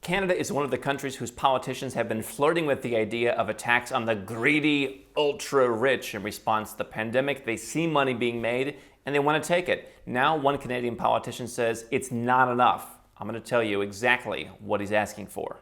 Canada is one of the countries whose politicians have been flirting with the idea of a tax on the greedy, ultra-rich. In response to the pandemic, they see money being made and they want to take it. Now, one Canadian politician says it's not enough. I'm going to tell you exactly what he's asking for.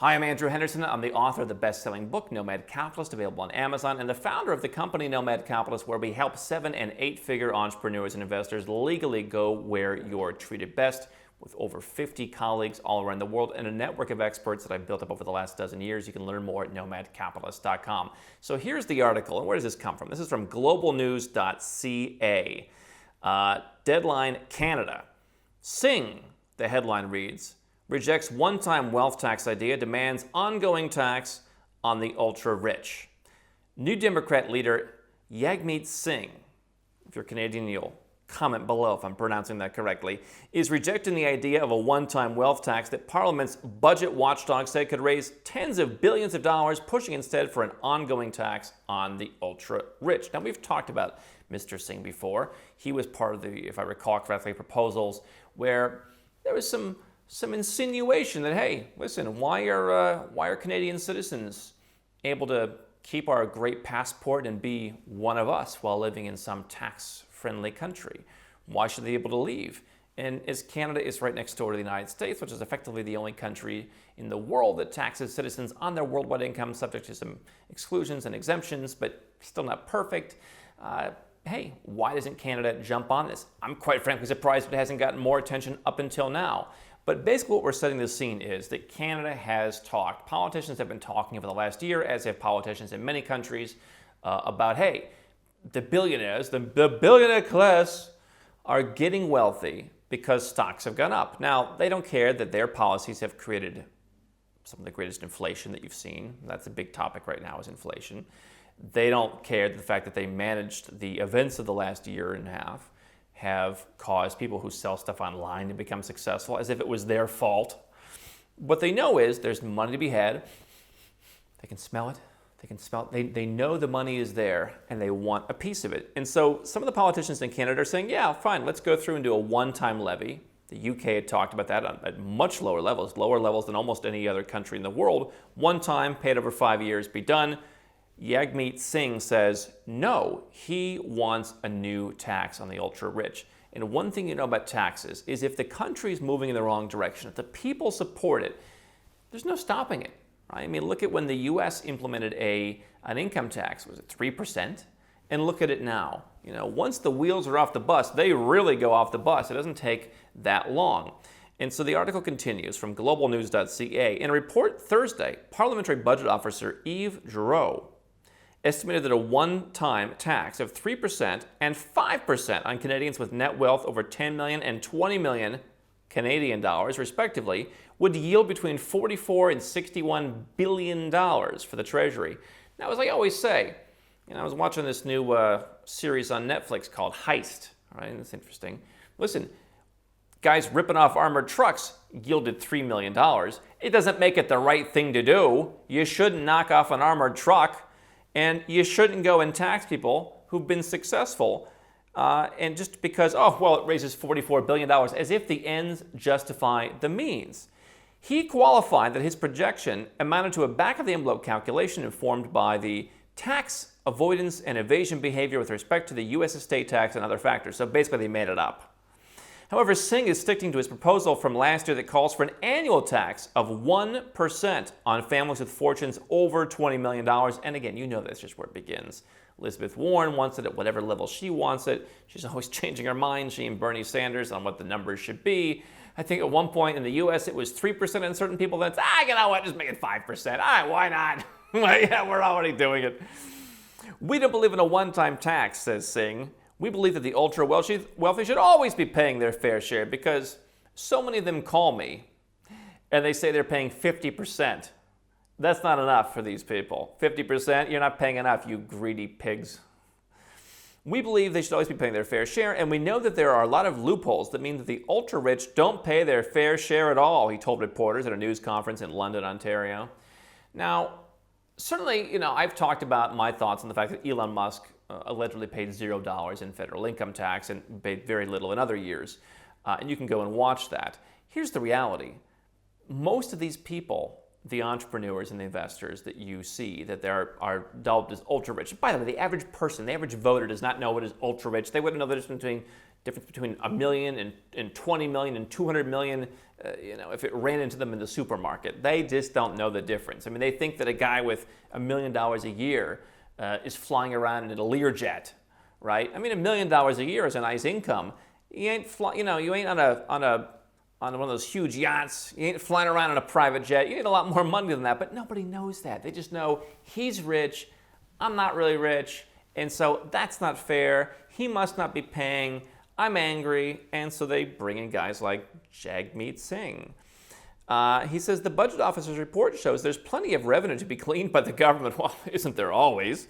Hi, I'm Andrew Henderson. I'm the author of the best-selling book, Nomad Capitalist, available on Amazon, and the founder of the company Nomad Capitalist, where we help 7- and 8-figure entrepreneurs and investors legally go where you're treated best, with over 50 colleagues all around the world and a network of experts that I've built up over the last dozen years. You can learn more at nomadcapitalist.com. So here's the article, and where does this come from? This is from globalnews.ca. Deadline Canada. Singh, the headline reads, rejects one-time wealth tax idea, demands ongoing tax on the ultra-rich. New Democrat leader Jagmeet Singh, if you're Canadian, you'll comment below if I'm pronouncing that correctly, is rejecting the idea of a one-time wealth tax that Parliament's budget watchdog said could raise tens of billions of dollars, pushing instead for an ongoing tax on the ultra-rich. Now, we've talked about Mr. Singh before. He was part of the, if I recall correctly, proposals where there was some insinuation that, hey, listen, why are Canadian citizens able to keep our great passport and be one of us while living in some tax-friendly country? Why should they be able to leave? And as Canada is right next door to the United States, which is effectively the only country in the world that taxes citizens on their worldwide income, subject to some exclusions and exemptions, but still not perfect, hey, why doesn't Canada jump on this? I'm quite frankly surprised it hasn't gotten more attention up until now. But basically what we're setting the scene is that Canada has talked, politicians have been talking over the last year, as have politicians in many countries, about, hey, the billionaires, the billionaire class are getting wealthy because stocks have gone up. Now, they don't care that their policies have created some of the greatest inflation that you've seen. That's a big topic right now, is inflation. They don't care the fact that they managed the events of the last year and a half have caused people who sell stuff online to become successful, as if it was their fault. What they know is there's money to be had. They can smell it. They can smell it. They know the money is there, and they want a piece of it. And so some of the politicians in Canada are saying, yeah, fine, let's go through and do a one-time levy. The UK had talked about that at much lower levels than almost any other country in the world. One time, paid over 5 years, be done. Jagmeet Singh says no, he wants a new tax on the ultra-rich. And one thing you know about taxes is if the country is moving in the wrong direction, if the people support it, there's no stopping it. Right? I mean, look at when the U.S. implemented an income tax, was it 3%? And look at it now. You know, once the wheels are off the bus, they really go off the bus. It doesn't take that long. And so the article continues from globalnews.ca. In a report Thursday, Parliamentary Budget Officer Yves Giroux estimated that a one-time tax of 3% and 5% on Canadians with net wealth over 10 million and 20 million Canadian dollars, respectively, would yield between 44 and 61 billion dollars for the Treasury. Now, as I always say, you know, I was watching this new series on Netflix called Heist. Right, and it's interesting. Listen, guys ripping off armored trucks yielded $3 million. It doesn't make it the right thing to do. You shouldn't knock off an armored truck. And you shouldn't go and tax people who've been successful. And just because, oh, well, it raises $44 billion, as if the ends justify the means. He qualified that his projection amounted to a back-of-the-envelope calculation informed by the tax avoidance and evasion behavior with respect to the U.S. estate tax and other factors. So basically, they made it up. However, Singh is sticking to his proposal from last year that calls for an annual tax of 1% on families with fortunes over $20 million. And again, you know that's just where it begins. Elizabeth Warren wants it at whatever level she wants it. She's always changing her mind, she and Bernie Sanders, on what the numbers should be. I think at one point in the U.S. it was 3% on certain people. That's, you know what, just make it 5%. All right, why not? Yeah, we're already doing it. We don't believe in a one-time tax, says Singh. We believe that the ultra-wealthy should always be paying their fair share because so many of them call me and they say they're paying 50%. That's not enough for these people. 50%, you're not paying enough, you greedy pigs. We believe they should always be paying their fair share, and we know that there are a lot of loopholes that mean that the ultra-rich don't pay their fair share at all, he told reporters at a news conference in London, Ontario. Now, certainly, you know, I've talked about my thoughts on the fact that Elon Musk allegedly paid $0 in federal income tax and paid very little in other years. And you can go and watch that. Here's the reality. Most of these people, the entrepreneurs and the investors that you see that are dubbed as ultra rich. By the way, the average person, the average voter does not know what is ultra rich. They wouldn't know the difference between $1 million and 20 million and 200 million. If it ran into them in the supermarket, they just don't know the difference. I mean, they think that a guy with $1 million a year is flying around in a Learjet, right? I mean, $1 million a year is a nice income. You ain't you ain't on one of those huge yachts. You ain't flying around in a private jet. You need a lot more money than that, but nobody knows that. They just know he's rich, I'm not really rich, and so that's not fair. He must not be paying. I'm angry, and so they bring in guys like Jagmeet Singh. He says the budget officer's report shows there's plenty of revenue to be gleaned by the government. Well, isn't there always?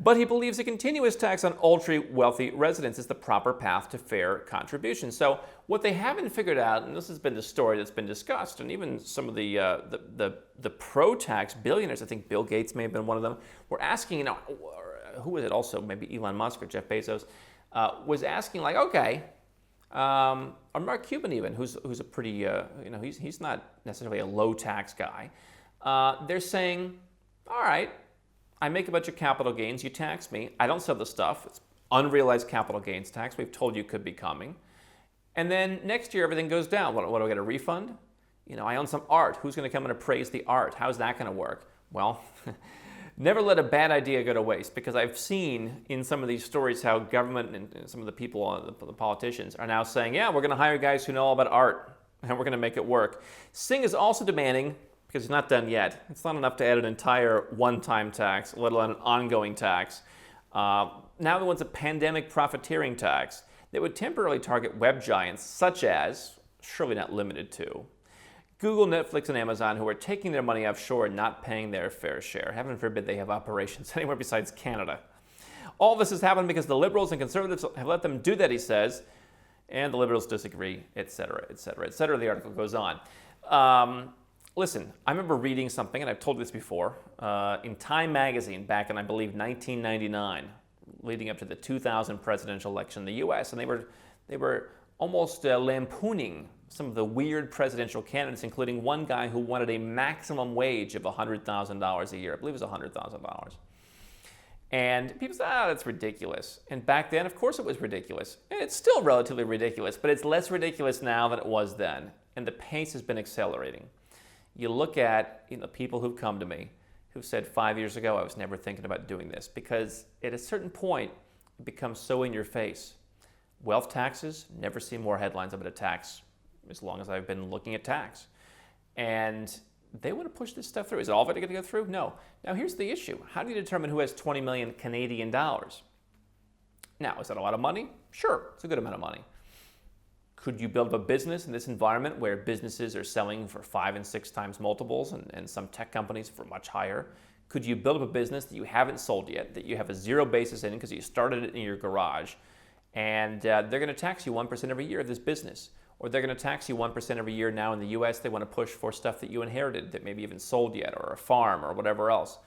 But he believes a continuous tax on ultra-wealthy residents is the proper path to fair contribution. So what they haven't figured out, and this has been the story that's been discussed, and even some of the pro-tax billionaires, I think Bill Gates may have been one of them, were asking, who was it also, maybe Elon Musk or Jeff Bezos, was asking like, okay, or Mark Cuban even, who's a pretty, he's not necessarily a low tax guy. They're saying, all right, I make a bunch of capital gains, you tax me, I don't sell the stuff, it's unrealized capital gains tax, we've told you could be coming. And then next year everything goes down. What do I get, a refund? I own some art, who's going to come and appraise the art? How's that going to work? Well, never let a bad idea go to waste, because I've seen in some of these stories how government and some of the people, the politicians, are now saying, yeah, we're going to hire guys who know all about art, and we're going to make it work. Singh is also demanding, because he's not done yet, it's not enough to add an entire one-time tax, let alone an ongoing tax. Now he wants a pandemic profiteering tax that would temporarily target web giants such as, surely not limited to, Google, Netflix, and Amazon, who are taking their money offshore and not paying their fair share. Heaven forbid they have operations anywhere besides Canada. All this has happened because the liberals and conservatives have let them do that, he says, and the liberals disagree, etc., etc., etc. The article goes on. Listen, I remember reading something, and I've told you this before, in Time magazine back in, I believe, 1999, leading up to the 2000 presidential election in the U.S., and they were almost lampooning some of the weird presidential candidates, including one guy who wanted a maximum wage of $100,000 a year. I believe it was $100,000. And people said, that's ridiculous. And back then, of course it was ridiculous. And it's still relatively ridiculous, but it's less ridiculous now than it was then. And the pace has been accelerating. You look at people who've come to me who said 5 years ago, I was never thinking about doing this, because at a certain point, it becomes so in your face. Wealth taxes, never seen more headlines about a tax as long as I've been looking at tax. And they want to push this stuff through. Is all of it going to go through? No. Now here's the issue. How do you determine who has 20 million Canadian dollars? Now, is that a lot of money? Sure, it's a good amount of money. Could you build a business in this environment where businesses are selling for 5 and 6 times multiples and some tech companies for much higher? Could you build up a business that you haven't sold yet, that you have a zero basis in because you started it in your garage, and they're going to tax you 1% every year of this business? Or they're going to tax you 1% every year now in the U.S. They want to push for stuff that you inherited that maybe you haven't sold yet, or a farm or whatever else.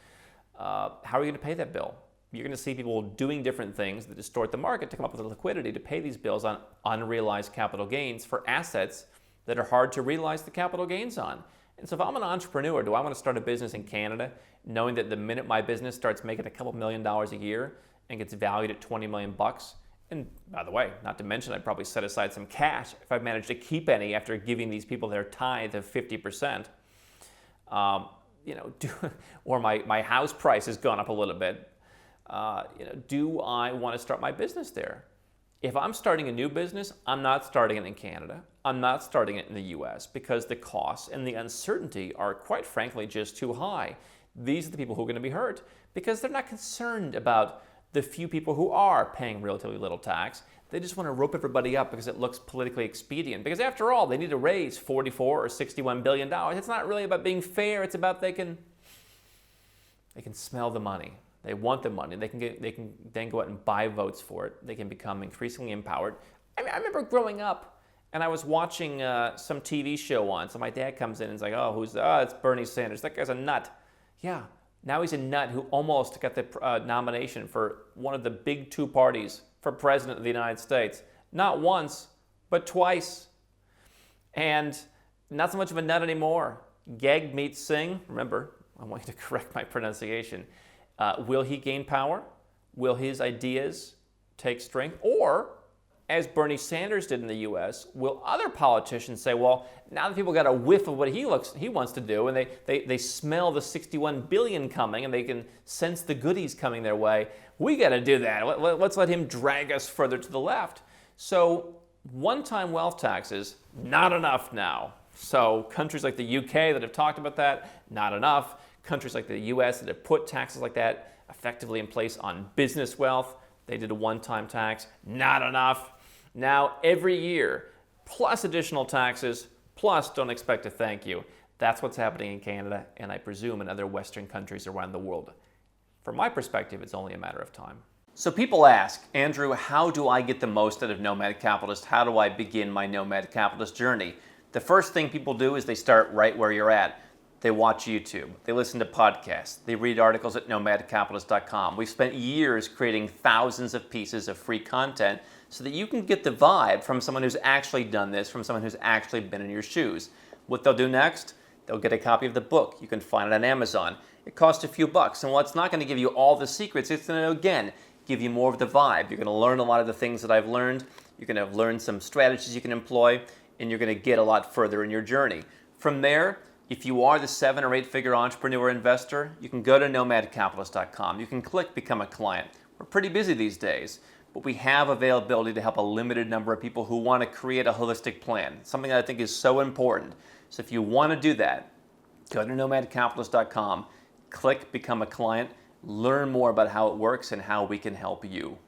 How are you going to pay that bill? You're going to see people doing different things that distort the market to come up with the liquidity to pay these bills on unrealized capital gains for assets that are hard to realize the capital gains on. And so if I'm an entrepreneur, do I want to start a business in Canada knowing that the minute my business starts making a couple $1 million a year and gets valued at 20 million bucks, and by the way, not to mention, I'd probably set aside some cash if I managed to keep any after giving these people their tithe of 50%. Or my house price has gone up a little bit. Do I want to start my business there? If I'm starting a new business, I'm not starting it in Canada. I'm not starting it in the U.S. because the costs and the uncertainty are, quite frankly, just too high. These are the people who are going to be hurt because they're not concerned about the few people who are paying relatively little tax. They just want to rope everybody up because it looks politically expedient. Because after all, they need to raise $44 or $61 billion. It's not really about being fair. It's about they can smell the money. They want the money. They can then go out and buy votes for it. They can become increasingly empowered. I remember growing up and I was watching some TV show on. So my dad comes in and is like, it's Bernie Sanders. That guy's a nut. Yeah. Now he's a nut who almost got the nomination for one of the big two parties for president of the United States. Not once, but twice. And not so much of a nut anymore. Jagmeet Singh, remember, I want you to correct my pronunciation. Will he gain power? Will his ideas take strength? Or, as Bernie Sanders did in the U.S., will other politicians say, well, now that people got a whiff of what he wants to do, and they smell the $61 billion coming, and they can sense the goodies coming their way, we got to do that. Let's let him drag us further to the left. So one-time wealth taxes, not enough now. So countries like the UK that have talked about that, not enough. Countries like the US that have put taxes like that effectively in place on business wealth, they did a one-time tax, not enough. Now every year, plus additional taxes, plus don't expect a thank you. That's what's happening in Canada, and I presume in other Western countries around the world. From my perspective, it's only a matter of time. So people ask, Andrew, how do I get the most out of Nomad Capitalist? How do I begin my Nomad Capitalist journey? The first thing people do is they start right where you're at. They watch YouTube, they listen to podcasts, they read articles at nomadcapitalist.com. We've spent years creating thousands of pieces of free content so that you can get the vibe from someone who's actually done this, from someone who's actually been in your shoes. What they'll do next, they'll get a copy of the book. You can find it on Amazon. It costs a few bucks, and while it's not going to give you all the secrets, it's going to, again, give you more of the vibe. You're going to learn a lot of the things that I've learned. You're going to learn some strategies you can employ, and you're going to get a lot further in your journey. From there, if you are the 7- or 8-figure entrepreneur investor, you can go to nomadcapitalist.com. You can click Become a Client. We're pretty busy these days, but we have availability to help a limited number of people who want to create a holistic plan, something that I think is so important. So if you want to do that, go to nomadcapitalist.com, click Become a Client, learn more about how it works and how we can help you.